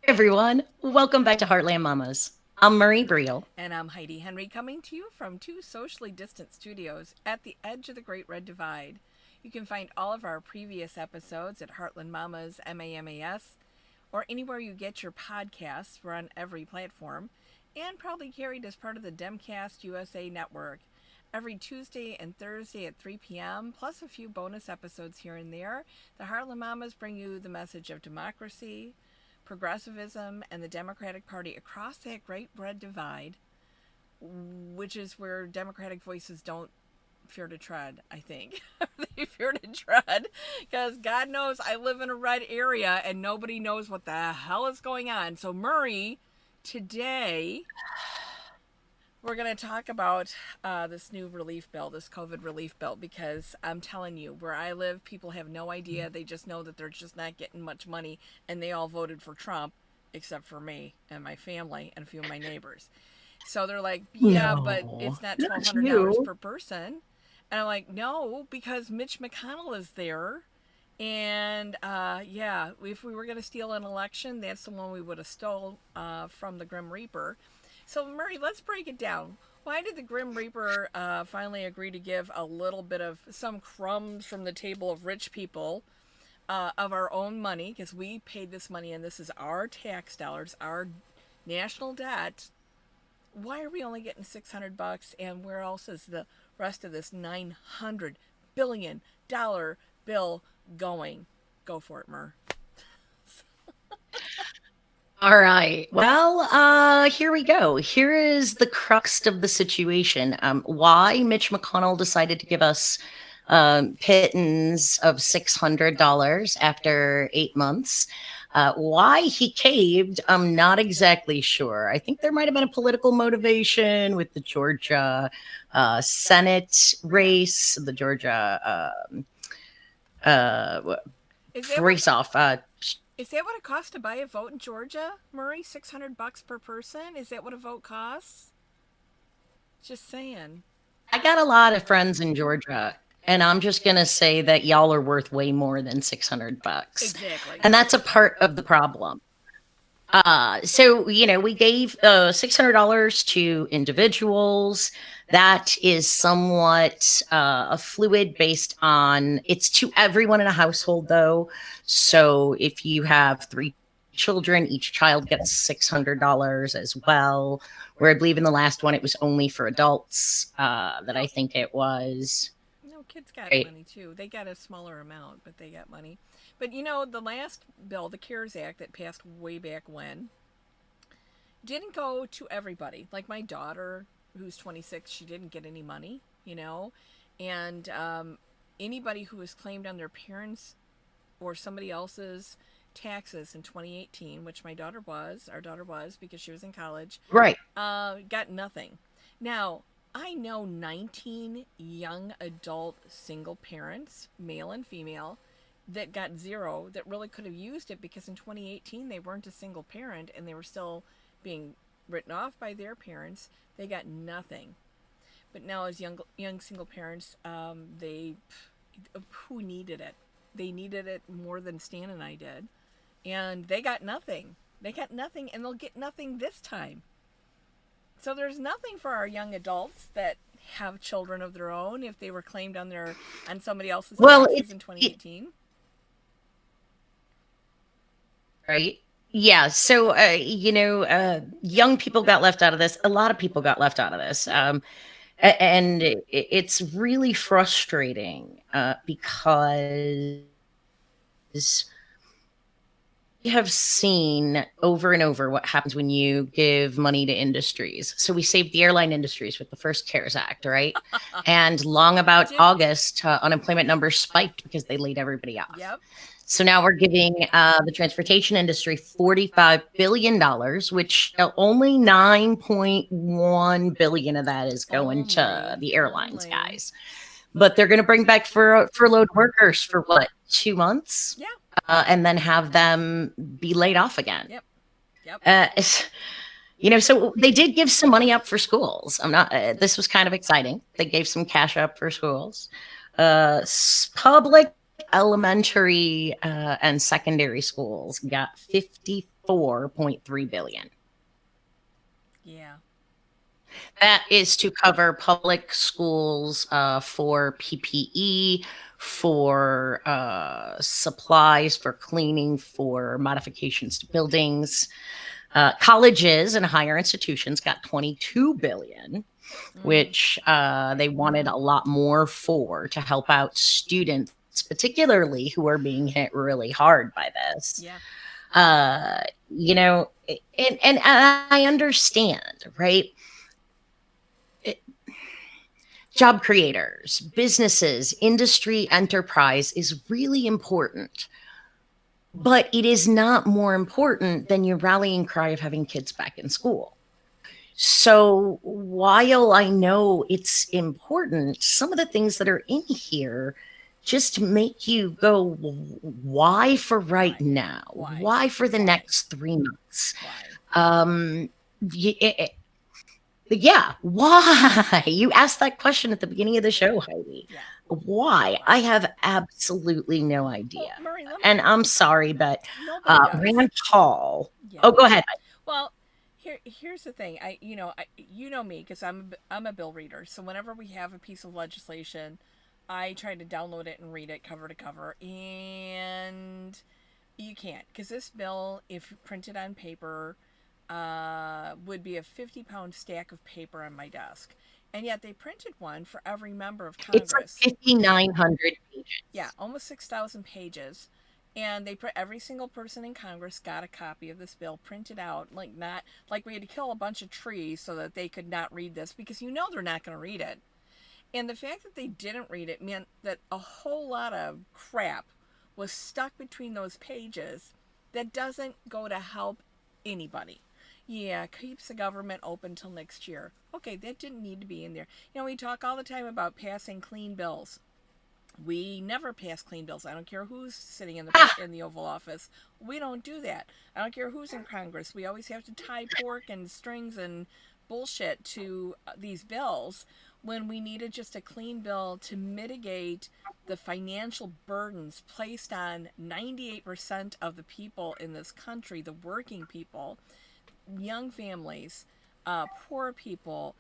Everyone, welcome back to Heartland Mamas. I'm Marie Briel. And I'm Heidi Henry coming to you from two socially distant studios at the edge of the Great Red Divide. You can find all of our previous episodes at Heartland Mamas, MAMAS, or anywhere you get your podcasts. We're on every platform, and proudly carried as part of the Demcast USA network. Every Tuesday and Thursday at 3 p.m., plus a few bonus episodes here and there, the Heartland Mamas bring you the message of democracy, progressivism, and the Democratic Party across that great red divide, which is where Democratic voices don't fear to tread, I think. They fear to tread because God knows I live in a red area and nobody knows what the hell is going on. So, Murray, today we're going to talk about this new relief bill, this COVID relief bill, because I'm telling you, where I live, people have no idea. They just know that they're just not getting much money, and they all voted for Trump, except for me and my family and a few of my neighbors. So they're like, yeah, but No, it's not not $1,200 you. per person. And I'm like, no, because Mitch McConnell is there. And yeah, if we were going to steal an election, that's the one we would have stole from the Grim Reaper. So, Murray, let's break it down. Why did the Grim Reaper finally agree to give a little bit of some crumbs from the table of rich people of our own money? Because we paid this money and this is our tax dollars, our national debt. Why are we only getting $600 and where else is the rest of this $900 billion bill going? Go for it, Mur. All right. Well, here we go. Here is the crux of the situation. Why Mitch McConnell decided to give us pittance of $600 after 8 months. Why he caved, I'm not exactly sure. I think there might have been a political motivation with the Georgia Senate race, the Georgia uh, Is that what race off. is that what it costs to buy a vote in Georgia, Murray? $600 per person? Is that what a vote costs? Just saying. I got a lot of friends in Georgia, and I'm just going to say that y'all are worth way more than $600. Exactly. And that's a part of the problem. So, we gave $600 to individuals. That is somewhat fluid based on it's to everyone in a household, though. So if you have three children, each child gets $600 as well. Where I believe in the last one, it was only for adults that I No, think it was. no, kids got Right. money too. They got a smaller amount, but they got money. But the last bill, the CARES Act that passed way back when, didn't go to everybody. Like my daughter, who's 26, she didn't get any money. And anybody who was claimed on their parents' or somebody else's taxes in 2018, which our daughter was because she was in college, Right. got nothing. Now, I know 19 young adult single parents, male and female, that got zero that really could have used it because in 2018 they weren't a single parent and they were still being written off by their parents. They got nothing. But now, as young single parents, they who needed it? They needed it more than Stan and I did, and they got nothing. They got nothing, and they'll get nothing this time. So there's nothing for our young adults that have children of their own if they were claimed on somebody else's Well, taxes in it 2018. right. Yeah. So, young people got left out of this. A lot of people got left out of this. Yep. And it's really frustrating because we have seen over and over what happens when you give money to industries. So we saved the airline industries with the first CARES Act, right? And long about Did August, unemployment numbers spiked because they laid everybody off. Yep. So now we're giving the transportation industry $45 billion, which only 9.1 billion of that is going to Only, the airlines, only. guys. But they're going to bring back furloughed workers for what, 2 months, Yeah. and then have them be laid off again. Yep. Yep. So they did give some money up for schools. I'm not. This was kind of exciting. They gave some cash up for schools. Public elementary and secondary schools got 54.3 billion. Yeah. That is to cover public schools for PPE, for supplies, for cleaning, for modifications to buildings. Colleges and higher institutions got 22 billion, which they wanted a lot more for to help out students, particularly who are being hit really hard by this. Yeah. You know, and I understand, right? Job creators, businesses, industry, enterprise is really important. But it is not more important than your rallying cry of having kids back in school. So while I know it's important, some of the things that are in here just make you go, why for right Why? now? Why? Why for the Why? next 3 months? Why? Um, yeah, why? You asked that question at the beginning of the show, Heidi. Yeah. Why? I have absolutely no idea. Well, Murray, let me. And I'm sorry, but Nobody does. Rand Paul. Yeah. Oh, go ahead. Well, here's the thing. You know me because I'm a bill reader. So whenever we have a piece of legislation, I try to download it and read it cover to cover, and you can't because this bill, if printed on paper, would be a 50-pound stack of paper on my desk. And yet they printed one for every member of It's like Congress. 5,900 pages. Yeah, almost 6,000 pages. And they every single person in Congress got a copy of this bill printed out, like not like we had to kill a bunch of trees so that they could not read this because you know they're not going to read it. And the fact that they didn't read it meant that a whole lot of crap was stuck between those pages that doesn't go to help anybody. Yeah, keeps the government open till next year. Okay, that didn't need to be in there. You know, we talk all the time about passing clean bills. We never pass clean bills. I don't care who's sitting in the Oval Office. We don't do that. I don't care who's in Congress. We always have to tie pork and strings and bullshit to these bills when we needed just a clean bill to mitigate the financial burdens placed on 98% of the people in this country, the working people, young families, poor people,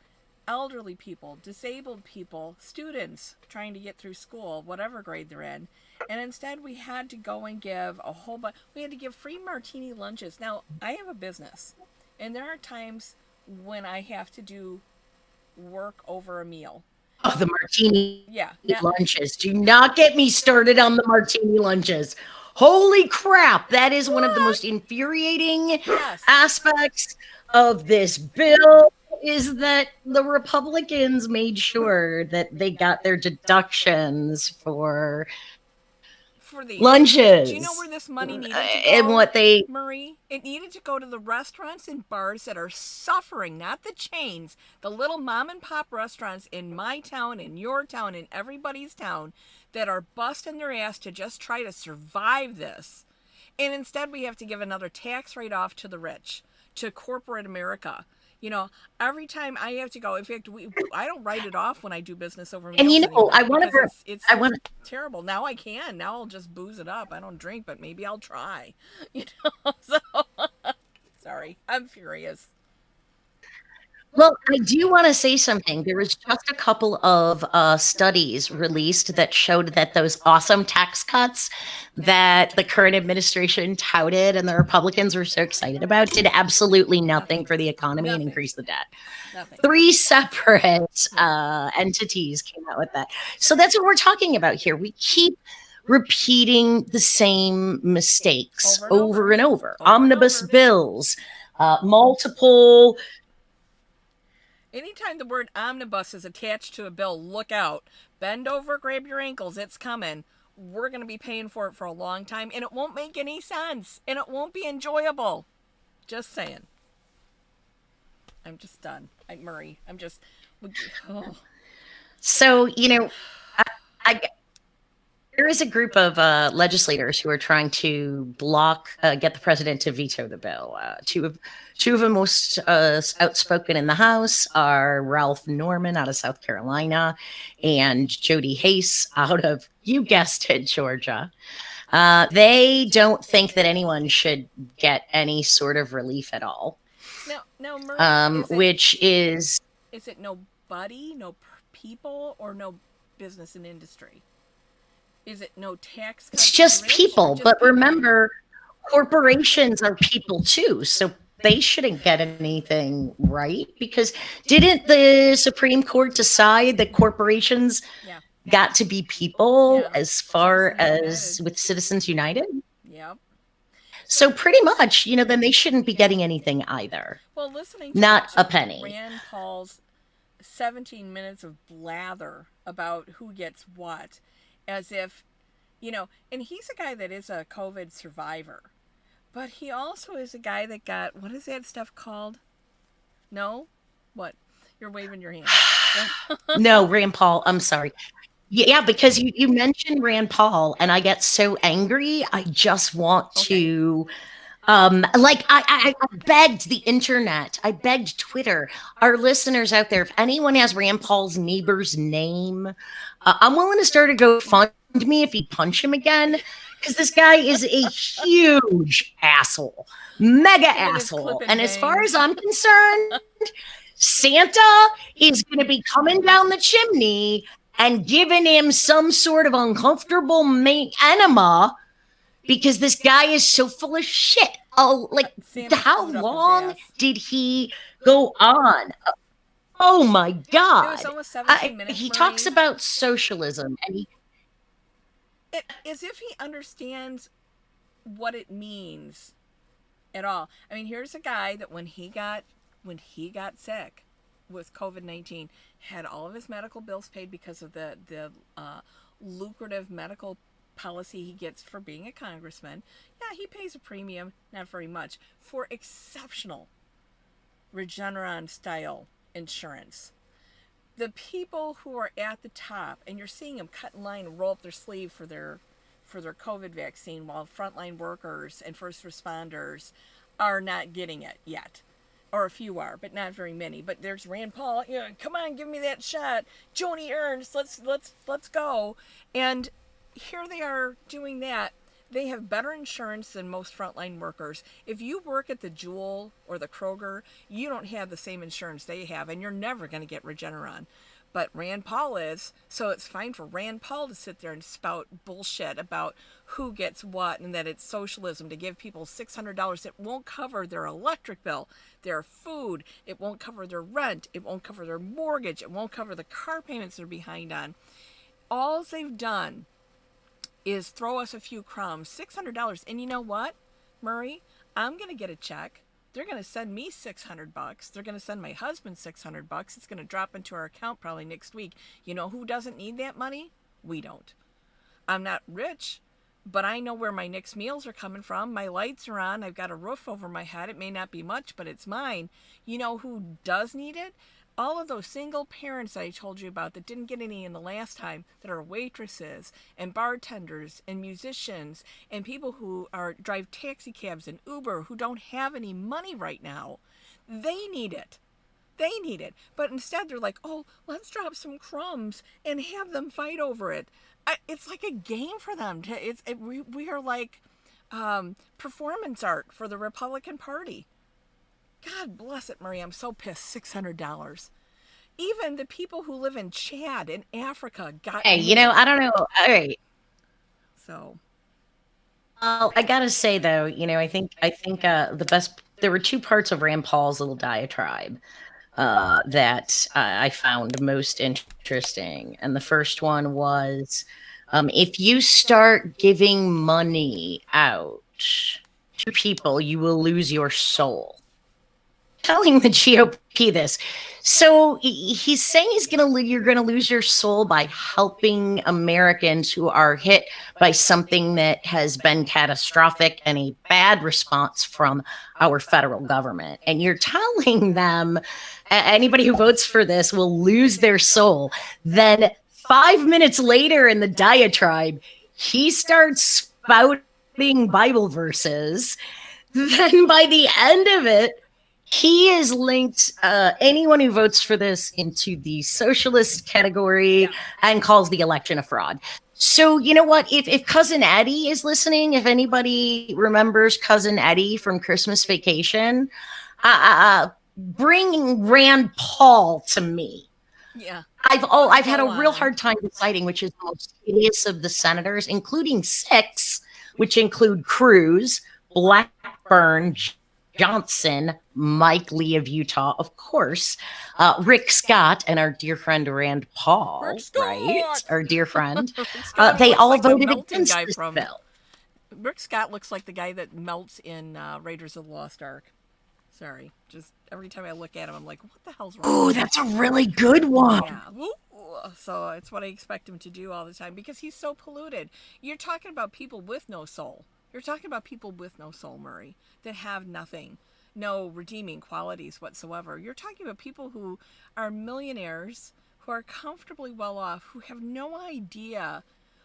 elderly people, disabled people, students trying to get through school, whatever grade they're in. And instead, we had to go and give a whole bunch, we had to give free martini lunches. Now, I have a business, and there are times when I have to do work over a meal. Oh, the martini Yeah. Now, lunches. Do not get me started on the martini lunches. Holy crap. That is one of the most infuriating yes. aspects of this bill is that the Republicans made sure that they got their deductions for these lunches. Do you know where this money needed to go? And what they Marie, it needed to go to the restaurants and bars that are suffering, not the chains, the little mom and pop restaurants in my town, in your town, in everybody's town that are busting their ass to just try to survive this. And instead we have to give another tax write-off to the rich, to corporate America. You know, every time I have to go, in fact, I don't write it off when I do business over meals. And you know, anymore I want to. It's I want terrible. Now I can. Now I'll just booze it up. I don't drink, but maybe I'll try. You know, so sorry, I'm furious. Well, I do want to say something. There was just a couple of studies released that showed that those awesome tax cuts that the current administration touted and the Republicans were so excited about did absolutely nothing for the economy and increased the debt. Nothing. 3 separate entities came out with that. So that's what we're talking about here. We keep repeating the same mistakes over and over. Omnibus bills, multiple. Anytime the word omnibus is attached to a bill, look out. Bend over, grab your ankles, it's coming. We're going to be paying for it for a long time, and it won't make any sense, and it won't be enjoyable. Just saying. I'm just done. Murray, I'm just... Oh. So, you know, I there is a group of legislators who are trying to get the president to veto the bill. Two of the most outspoken in the House are Ralph Norman out of South Carolina and Jody Hayes out of, you guessed it, Georgia. They don't think that anyone should get any sort of relief at all. Now, Murray, Which is it nobody, no people, or no business and industry? Is it no tax cuts? It's just people, but remember, corporations are people too, so they shouldn't get anything, right? Because didn't the Supreme Court decide that corporations got to be people as far as with Citizens United? Yep. So pretty much, then they shouldn't be getting anything either. Well, listening to not a penny. Rand Paul's 17 minutes of blather about who gets what, as if, and he's a guy that is a COVID survivor, but he also is a guy that got, what is that stuff called? No? What? You're waving your hand. No, Rand Paul. I'm sorry. Yeah, because you mentioned Rand Paul, and I get so angry. I just want to, I begged the internet, I begged Twitter, our listeners out there, if anyone has Rand Paul's neighbor's name, I'm willing to start a GoFundMe if you punch him again, because this guy is a huge asshole, mega asshole. And as far as I'm concerned, Santa is going to be coming down the chimney and giving him some sort of uncomfortable enema because this guy is so full of shit. Oh, how long did he go on? Oh my God. It was almost 17 minutes. He talks about socialism and as if he understands what it means at all. I mean, here's a guy that when he got sick with COVID-19, had all of his medical bills paid because of the lucrative medical policy he gets for being a congressman. Yeah, he pays a premium, not very much, for exceptional Regeneron style insurance. The people who are at the top, and you're seeing them cut in line and roll up their sleeve for their COVID vaccine, while frontline workers and first responders are not getting it yet. Or a few are, but not very many. But there's Rand Paul. Come on, give me that shot. Joni Ernst, let's go. And here they are doing that. They have better insurance than most frontline workers. If you work at the Jewel or the Kroger, you don't have the same insurance they have, and you're never going to get Regeneron. But Rand Paul is, so it's fine for Rand Paul to sit there and spout bullshit about who gets what and that it's socialism to give people $600. It won't cover their electric bill, their food. It won't cover their rent. It won't cover their mortgage. It won't cover the car payments they're behind on. All they've done is throw us a few crumbs, $600. And you know what, Murray? I'm going to get a check. They're going to send me $600. They're going to send my husband $600. It's going to drop into our account probably next week. You know who doesn't need that money? We don't. I'm not rich, but I know where my next meals are coming from. My lights are on. I've got a roof over my head. It may not be much, but it's mine. You know who does need it? All of those single parents that I told you about that didn't get any in the last time, that are waitresses and bartenders and musicians and people who drive taxi cabs and Uber who don't have any money right now. They need it. They need it. But instead they're like, oh, let's drop some crumbs and have them fight over it. It's like a game for them. We are like performance art for the Republican Party. God bless it, Marie. I'm so pissed. $600. Even the people who live in Chad in Africa got. Hey, I don't know. All right. So. Well, I gotta say though, I think the best. There were two parts of Rand Paul's little diatribe that I found most interesting, and the first one was, if you start giving money out to people, you will lose your soul. Telling the GOP this. So he's saying you're going to lose your soul by helping Americans who are hit by something that has been catastrophic and a bad response from our federal government. And you're telling them anybody who votes for this will lose their soul. Then 5 minutes later in the diatribe, He starts spouting Bible verses. Then by the end of it, he is linked anyone who votes for this into the socialist category and calls the election a fraud. So you know what? If Cousin Eddie is listening, if anybody remembers Cousin Eddie from Christmas Vacation, bring Rand Paul to me. Yeah. I've had a real hard time deciding which is the most hideous of the senators, including 6, which include Cruz, Blackburn, Johnson, Mike Lee of Utah, of course, Rick Scott, and our dear friend Rand Paul, right? Our dear friend. They all voted against this bill. Rick Scott looks like the guy that melts in Raiders of the Lost Ark. Sorry, just every time I look at him, I'm like, what the hell's wrong? Oh, that's a really good one. Yeah. So it's what I expect him to do all the time because he's so polluted. You're talking about people with no soul. You're talking about people with no soul, Murray, that have nothing, no redeeming qualities whatsoever. You're talking about people who are millionaires, who are comfortably well off, who have no idea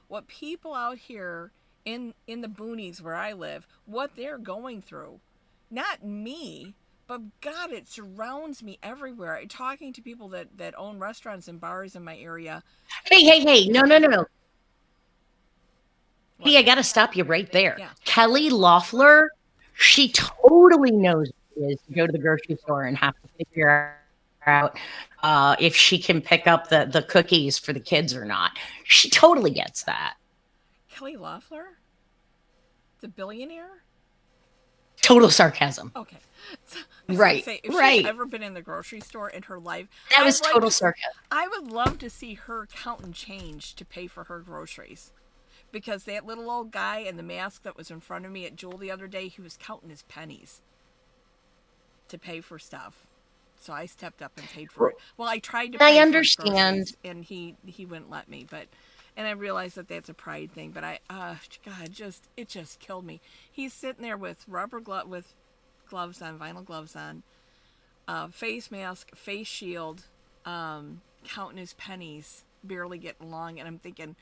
what people out here in the boonies where I live, what they're going through. Not me, but God, it surrounds me everywhere. I'm talking to people that own restaurants and bars in my area. Hey, no. What? Hey, I got to stop you right there. Yeah. Kelly Loeffler, she totally knows what it is to go to the grocery store and have to figure out if she can pick up the cookies for the kids or not. She totally gets that. Kelly Loeffler? The billionaire? Total sarcasm. Okay. So, right. Say, if right. she's ever been in the grocery store in her life, that was total sarcasm. I would love to see her counting change to pay for her groceries. Because that little old guy in the mask that was in front of me at Jewel the other day, he was counting his pennies to pay for stuff. So I stepped up and paid for it. Well, I tried to pay I understand. And he wouldn't let me, and I realized that that's a pride thing, but God, it just killed me. He's sitting there with with gloves on, vinyl gloves on, face mask, face shield, counting his pennies, barely getting along, and I'm thinking,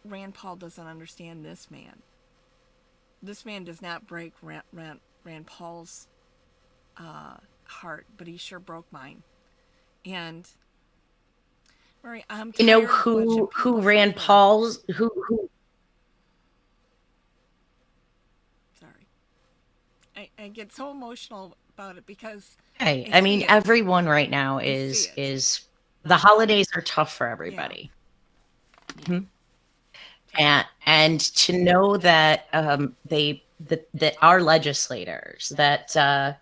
Rand Paul doesn't understand this man. This man does not break Rand Paul's heart, but he sure broke mine. And Murray, I'm you know who Rand Paul's who sorry, I get so emotional about it because I mean everyone right now is the holidays are tough for everybody. Yeah. Mm-hmm. And to know that that our legislators, that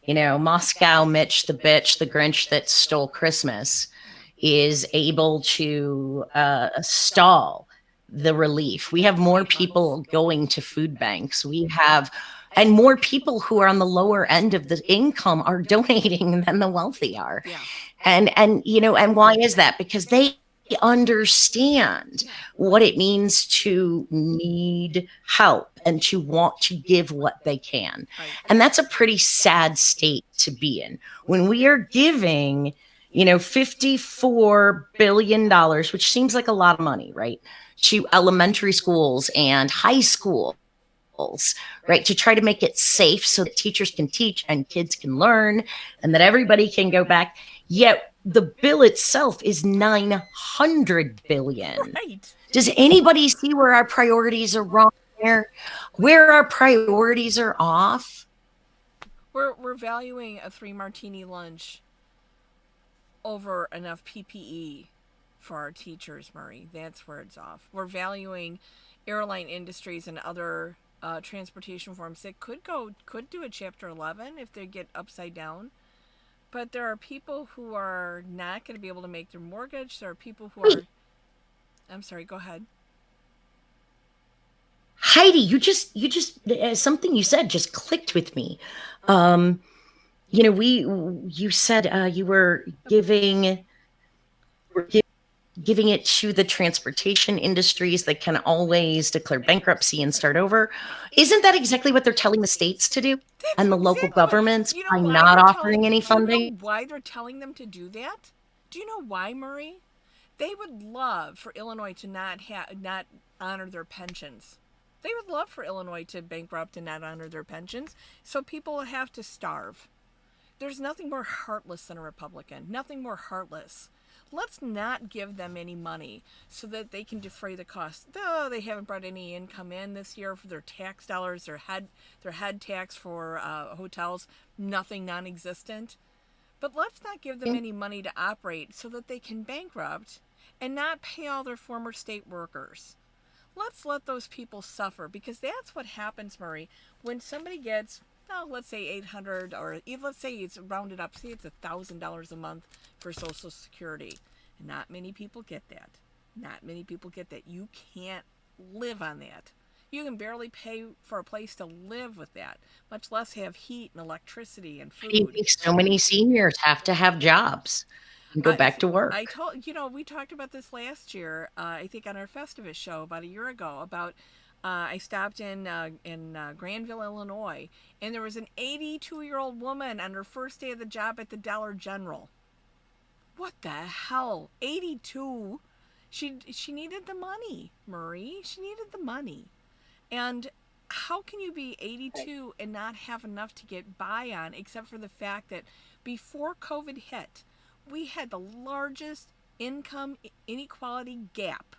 Moscow Mitch the bitch, the Grinch that stole Christmas, is able to stall the relief. We have more people going to food banks. And more people who are on the lower end of the income are donating than the wealthy are. Yeah. And why is that? Because they understand what it means to need help and to want to give what they can. Right. And that's a pretty sad state to be in. When we are giving, $54 billion, which seems like a lot of money, right, to elementary schools and high schools, right, to try to make it safe so that teachers can teach and kids can learn and that everybody can go back. Yet the bill itself is $900 billion. Right. Does anybody see where our priorities are wrong there? Where our priorities are off? We're valuing a 3 martini lunch over enough PPE for our teachers, Murray. That's where it's off. We're valuing airline industries and other transportation forms that could do a Chapter 11 if they get upside down. But there are people who are not going to be able to make their mortgage. There are people who are... I'm sorry, go ahead. Heidi, you just something you said just clicked with me. You said you were giving it to the transportation industries that can always declare bankruptcy and start over. Isn't that exactly what they're telling the states to do? And the local governments by not offering any funding? Do you know why they're telling them to do that? Do you know why, Murray? They would love for Illinois to not honor their pensions. They would love for Illinois to bankrupt and not honor their pensions, so people would have to starve. There's nothing more heartless than a Republican. Nothing more heartless. Let's not give them any money so that they can defray the cost. Though they haven't brought any income in this year for their tax dollars, their head tax for hotels, nothing, non-existent. But let's not give them any money to operate so that they can bankrupt and not pay all their former state workers. Let's let those people suffer, because that's what happens, Murray, when somebody gets, oh, let's say 800, or let's say it's rounded up, say it's $1,000 a month for Social Security. Not many people get that. Not many people get that. You can't live on that. You can barely pay for a place to live with that, much less have heat and electricity and Do you food. think so many seniors have to have jobs and go back to I work? told we talked about this last year. I think on our Festivus show about a year ago. About I stopped in Granville, Illinois, and there was an 82-year-old woman on her first day of the job at the Dollar General. What the hell? 82. She needed the money, Murray. She needed the money. And how can you be 82 and not have enough to get by on, except for the fact that before COVID hit, we had the largest income inequality gap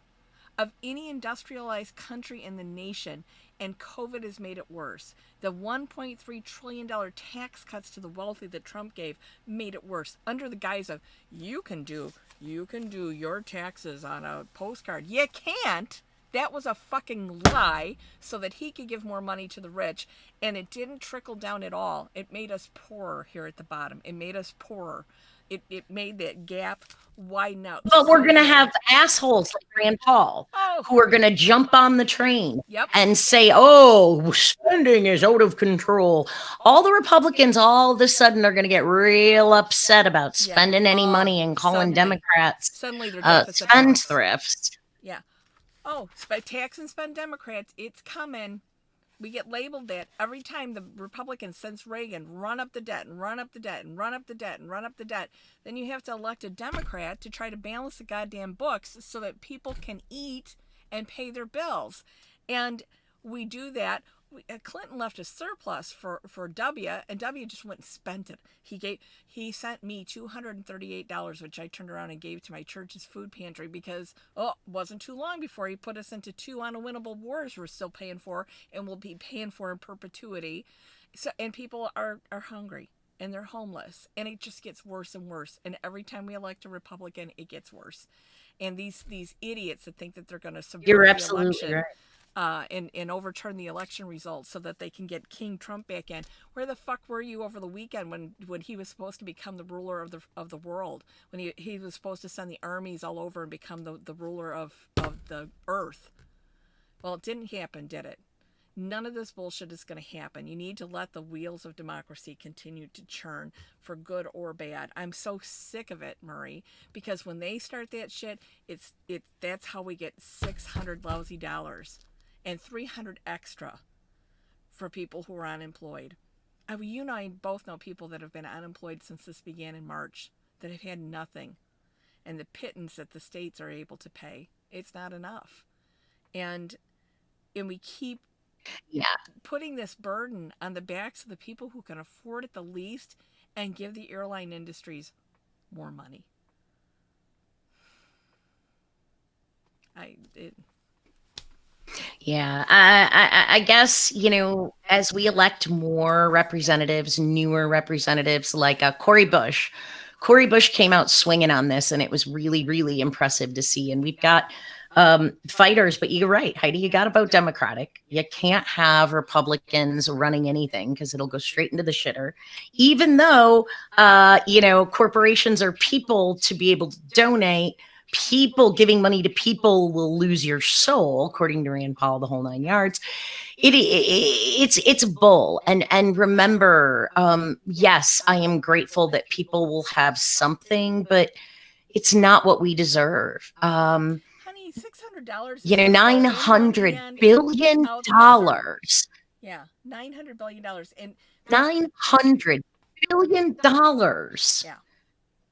of any industrialized country in the nation, and COVID has made it worse. The $1.3 trillion tax cuts to the wealthy that Trump gave made it worse, under the guise of you can do your taxes on a postcard. You can't. That was a fucking lie so that he could give more money to the rich, and it didn't trickle down at all. It made us poorer here at the bottom. It made us poorer. It made that gap widen out. But we're So going to bad. have assholes like Rand Paul Oh, who are going to jump on the train yep. and say, oh, spending is out of control. All the Republicans all of a sudden are going to get real upset about spending any money and calling Democrats Suddenly their deficit bumps. spendthrifts. Yeah. Oh, tax and spend Democrats, it's coming. We get labeled that every time the Republicans, since Reagan, run up the debt and run up the debt and run up the debt and run up the debt. Then you have to elect a Democrat to try to balance the goddamn books so that people can eat and pay their bills. And we do that. Clinton left a surplus for W, and W just went and spent it. He sent me $238, which I turned around and gave to my church's food pantry, because it wasn't too long before he put us into 2 unwinnable wars we're still paying for and will be paying for in perpetuity. So, and people are hungry and they're homeless, and it just gets worse and worse. And every time we elect a Republican, it gets worse. And these idiots that think that they're going to subvert You're the absolutely election. right. And overturn the election results so that they can get King Trump back in. Where the fuck were you over the weekend when he was supposed to become the ruler of the world? When he was supposed to send the armies all over and become the ruler of the earth? Well, it didn't happen, did it? None of this bullshit is going to happen. You need to let the wheels of democracy continue to churn, for good or bad. I'm so sick of it, Murray, because when they start that shit, that's how we get $600 lousy dollars. And 300 extra for people who are unemployed. You and I both know people that have been unemployed since this began in March, that have had nothing. And the pittance that the states are able to pay, it's not enough. And we keep putting this burden on the backs of the people who can afford it the least, and give the airline industries more money. Yeah, I guess, as we elect more representatives, newer representatives like Cory Bush came out swinging on this, and it was really, really impressive to see. And we've got fighters, but you're right, Heidi, you got to vote Democratic. You can't have Republicans running anything because it'll go straight into the shitter, even though, corporations are people to be able to donate. People giving money to people will lose your soul, according to Rand Paul, the whole 9 yards. It's bull. And remember, yes, I am grateful that people will have something, but it's not what we deserve. Honey, $600. $900 billion. Yeah, $900 billion. And $900 billion. Yeah.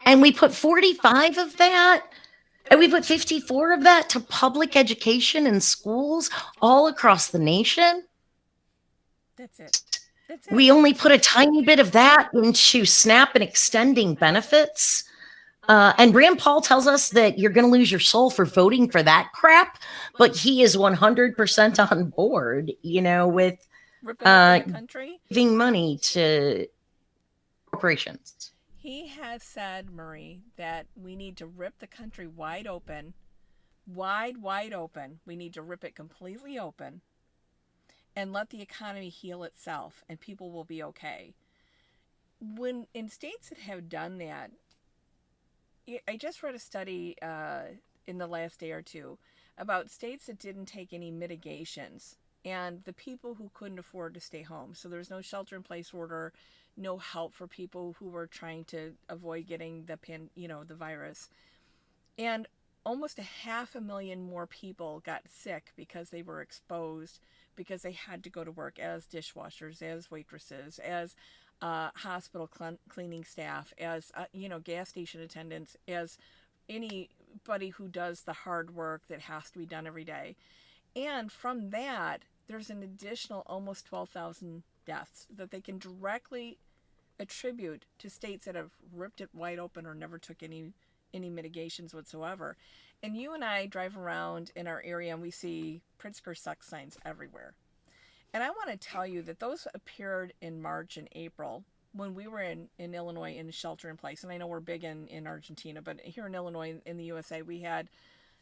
And we put 45 of that And we put 54 of that to public education in schools all across the nation. That's it. That's it. We only put a tiny bit of that into SNAP and extending benefits. And Rand Paul tells us that you're going to lose your soul for voting for that crap, but he is 100% on board, with Ripping open the country. giving money to corporations. He has said, Marie, that we need to rip the country wide open, wide open. We need to rip it completely open and let the economy heal itself, and people will be okay. When in states that have done that, I just read a study in the last day or two about states that didn't take any mitigations and the people who couldn't afford to stay home. So there's no shelter-in-place order, no help for people who were trying to avoid getting the virus. And almost 500,000 more people got sick because they were exposed, because they had to go to work as dishwashers, as waitresses, as hospital cleaning staff, as gas station attendants, as anybody who does the hard work that has to be done every day. And from that, there's an additional almost 12,000 deaths that they can directly attribute to states that have ripped it wide open or never took any mitigations whatsoever. And you and I drive around in our area and we see Pritzker sucks signs everywhere. And I want to tell you that those appeared in March and April when we were in Illinois in shelter in place. And I know we're big in Argentina, but here in Illinois, in the USA, we had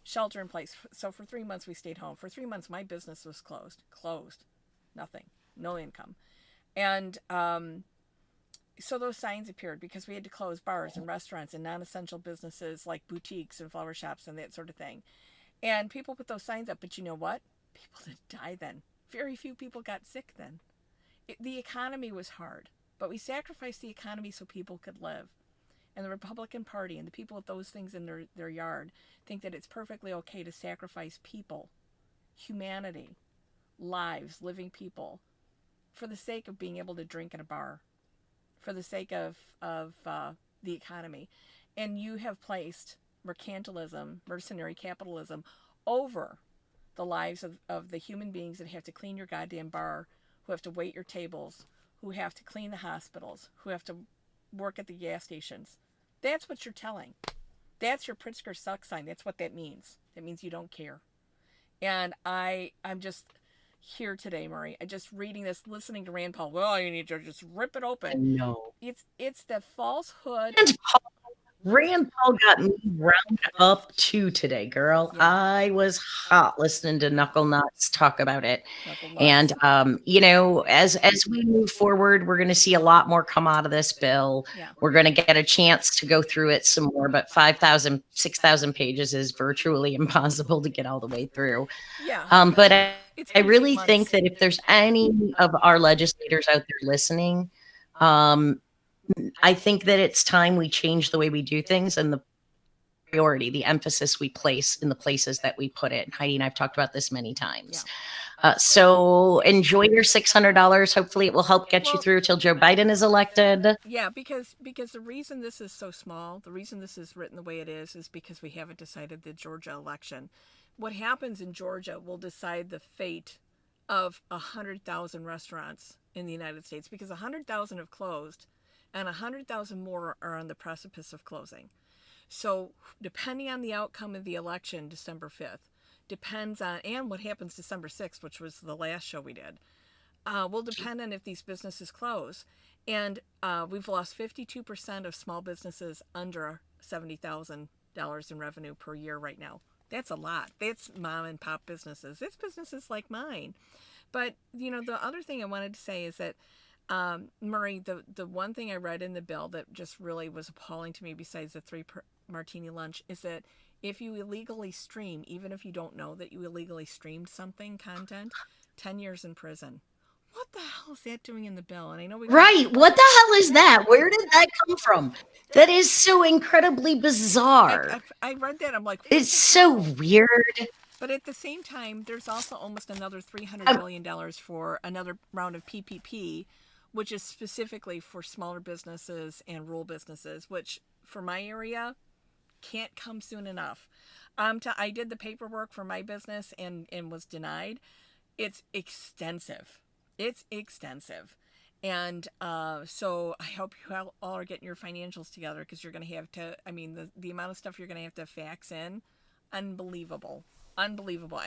shelter in place. So for 3 months, we stayed home. For 3 months, my business was closed. Nothing. No income. And so those signs appeared because we had to close bars and restaurants and non-essential businesses like boutiques and flower shops and that sort of thing. And people put those signs up, but you know what? People didn't die then. Very few people got sick then. The economy was hard, but we sacrificed the economy so people could live. And the Republican Party and the people with those things in their yard think that it's perfectly okay to sacrifice people, humanity, lives, living people, for the sake of being able to drink at a bar, for the sake of the economy. And you have placed mercantilism, mercenary capitalism, over the lives of the human beings that have to clean your goddamn bar, who have to wait your tables, who have to clean the hospitals, who have to work at the gas stations. That's what you're telling. That's your Pritzker suck sign. That's what that means. That means you don't care. And I'm just here today, Murray. I just reading this, listening to Rand Paul. Well, you need to just rip it open. No. It's the falsehood. Rand Paul got me round up too today, girl. Yeah. I was hot listening to Knuckle Nuts talk about it. And as we move forward, we're going to see a lot more come out of this bill. Yeah. We're going to get a chance to go through it some more, but 5,000, 6,000 pages is virtually impossible to get all the way through. Yeah. But I really think that if there's any of our legislators out there listening, I think that it's time we change the way we do things and the priority, the emphasis we place in the places that we put it. Heidi and I've talked about this many times. Yeah. So enjoy your $600. Hopefully it will help get you through till Joe Biden is elected. Yeah, because the reason this is so small, the reason this is written the way it is because we haven't decided the Georgia election. What happens in Georgia will decide the fate of 100,000 restaurants in the United States, because 100,000 have closed and 100,000 more are on the precipice of closing. So depending on the outcome of the election December 5th, depends on, and what happens December 6th, which was the last show we did, will depend on if these businesses close. And we've lost 52% of small businesses under $70,000 in revenue per year right now. That's a lot. That's mom and pop businesses. It's businesses like mine. But, the other thing I wanted to say is that Murray, the one thing I read in the bill that just really was appalling to me, besides the 3 martini lunch, is that if you illegally stream, even if you don't know that you illegally streamed content, 10 years in prison. What the hell is that doing in the bill? And I know right. What the hell is that? Where did that come from? That is so incredibly bizarre. I read that. I'm like, it's so weird. But at the same time, there's also almost another $300 billion for another round of PPP, which is specifically for smaller businesses and rural businesses, which for my area, can't come soon enough. I did the paperwork for my business and was denied. It's extensive. It's extensive. And so I hope you all are getting your financials together, because you're going to have to, I mean, the amount of stuff you're going to have to fax in, unbelievable. Unbelievable.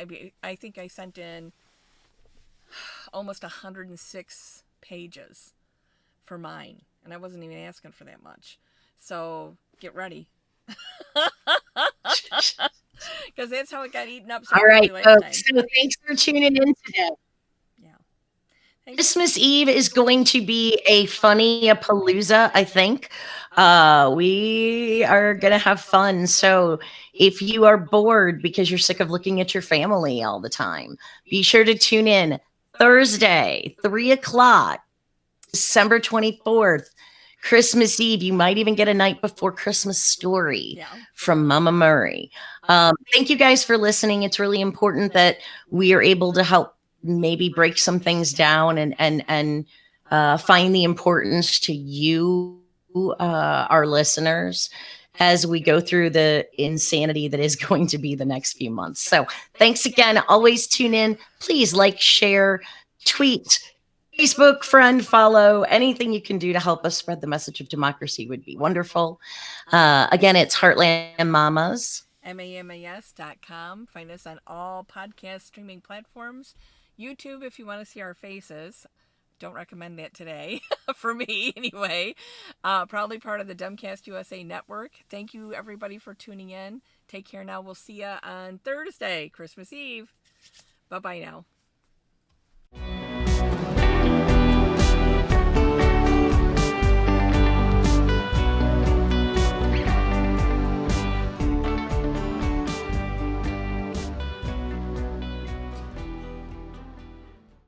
I think I sent in almost 106 pages for mine, and I wasn't even asking for that much. So get ready. Because that's how it got eaten up so All right, quickly last folks. time. So thanks for tuning in today. Yeah. Thanks. Christmas Eve is going to be a funny palooza, I think. We are going to have fun. So if you are bored because you're sick of looking at your family all the time, be sure to tune in Thursday, 3 o'clock, December 24th. Christmas Eve. You might even get a night before Christmas story from Mama Murray. Thank you guys for listening. It's really important that we are able to help maybe break some things down and find the importance to you, our listeners, as we go through the insanity that is going to be the next few months. So thanks again. Always tune in. Please like, share, tweet, Facebook, friend, follow, anything you can do to help us spread the message of democracy would be wonderful. Again, it's Heartland Mamas. MAMAS.com. Find us on all podcast streaming platforms. YouTube, if you want to see our faces. Don't recommend that today, for me anyway. Probably part of the Dumbcast USA network. Thank you, everybody, for tuning in. Take care now. We'll see you on Thursday, Christmas Eve. Bye-bye now.